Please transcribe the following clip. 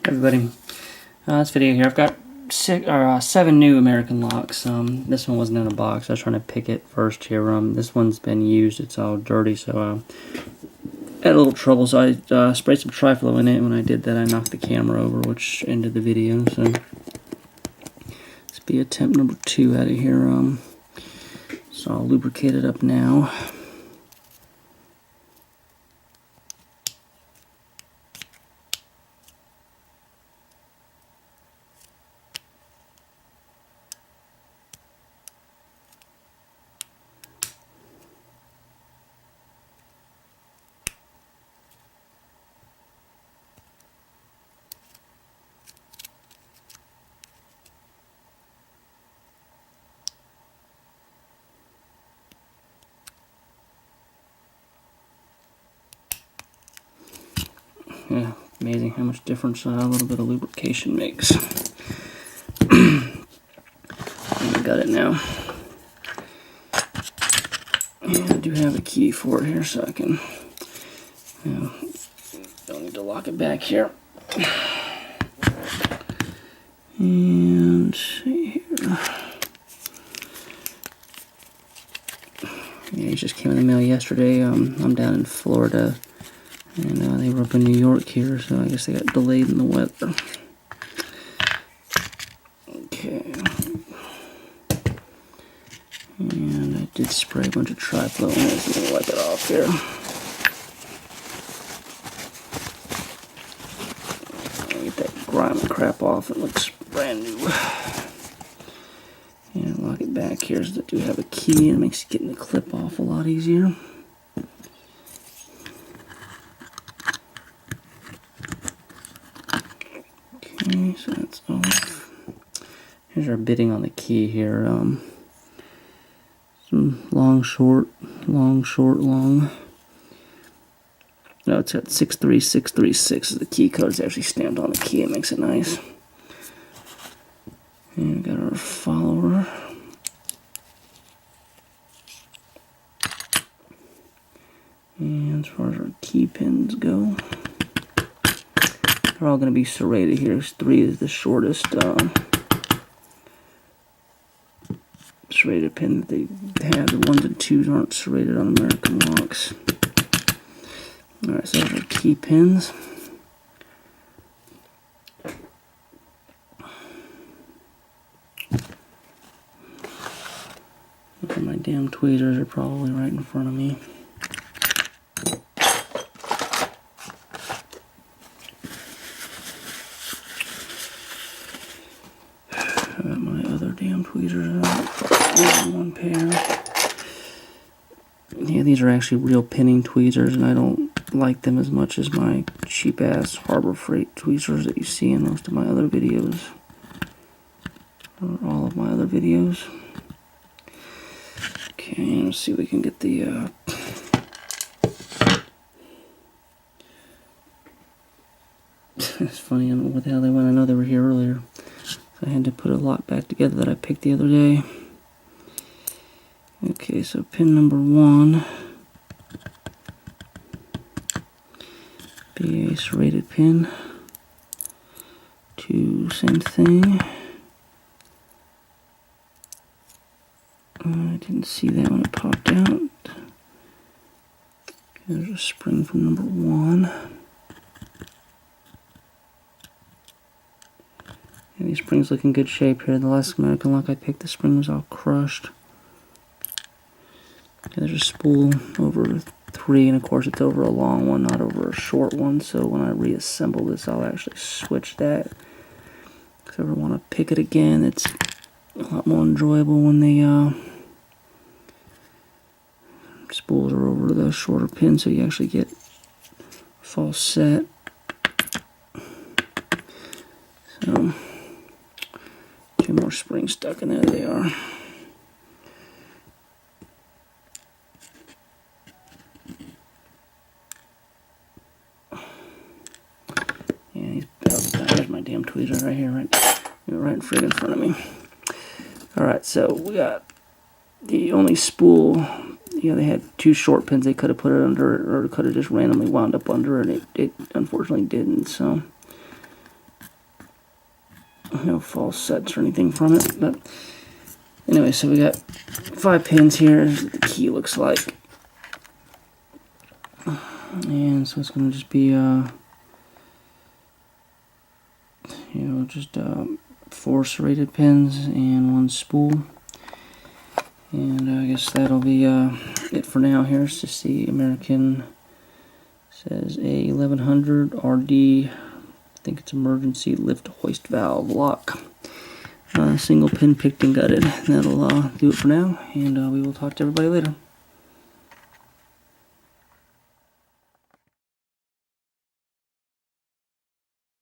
Everybody, this video here, I've got 7 new American locks. This one wasn't in a box. I was trying to pick it first here. This one's been used. It's all dirty, so I had a little trouble. So I sprayed some Triflo in it. When I did that, I knocked the camera over, which ended the video. So let's be attempt number 2 out of here. So I'll lubricate it up now. Yeah, amazing how much difference a little bit of lubrication makes. I got it now. And I do have a key for it here, so I can, don't need to lock it back here. And see here. Yeah, it just came in the mail yesterday. I'm down in Florida. And they were up in New York here, so I guess they got delayed in the weather. Okay. And I did spray a bunch of Triflo in it, so I'm going to wipe it off here. Get that grime and crap off. It looks brand new. And lock it back here so that I do have a key, and it makes getting the clip off a lot easier. Okay, so that's off. Here's our bitting on the key here. Some long, short, long, short, long. No, it's at 63636 is the key code. It's actually stamped on the key. It makes it nice. And we got our follower. And as far as our key pins go, they're all going to be serrated here. 3 is the shortest serrated pin that they have. The 1s and 2s aren't serrated on American locks. Alright, so those are key pins. Look at my damn tweezers are probably right in front of me. Got my other damn tweezers out. One pair. Yeah, these are actually real pinning tweezers, and I don't like them as much as my cheap-ass Harbor Freight tweezers that you see in most of my other videos. Or all of my other videos. Okay, let's see if we can get the... It's funny, I don't know what the hell they went. I know they were here earlier. I had to put a lock back together that I picked the other day. Okay, so pin number 1. Be a serrated pin. 2, same thing. I didn't see that when it popped out. There's a spring from number 1. And these springs look in good shape here. The last American lock I picked, the spring was all crushed. Okay, there's a spool over 3, and of course it's over a long one, not over a short one. So when I reassemble this, I'll actually switch that. If I ever want to pick it again, it's a lot more enjoyable when the spools are over the shorter pin, so you actually get false set. So 2 more springs stuck in there. They are. Yeah, there's my damn tweezer right here, right in front of me. All right, so we got the only spool. You know, they had 2 short pins. They could have put it under, or could have just randomly wound up under, and it unfortunately didn't. So no false sets or anything from it. But anyway, so we got 5 pins here. Here's what the key looks like. And so it's going to just be, just 4 serrated pins and 1 spool. And I guess that'll be it for now. Here's just the American, says A1100 RD, I think it's emergency lift hoist valve lock. Single pin picked and gutted. That'll do it for now, and we will talk to everybody later.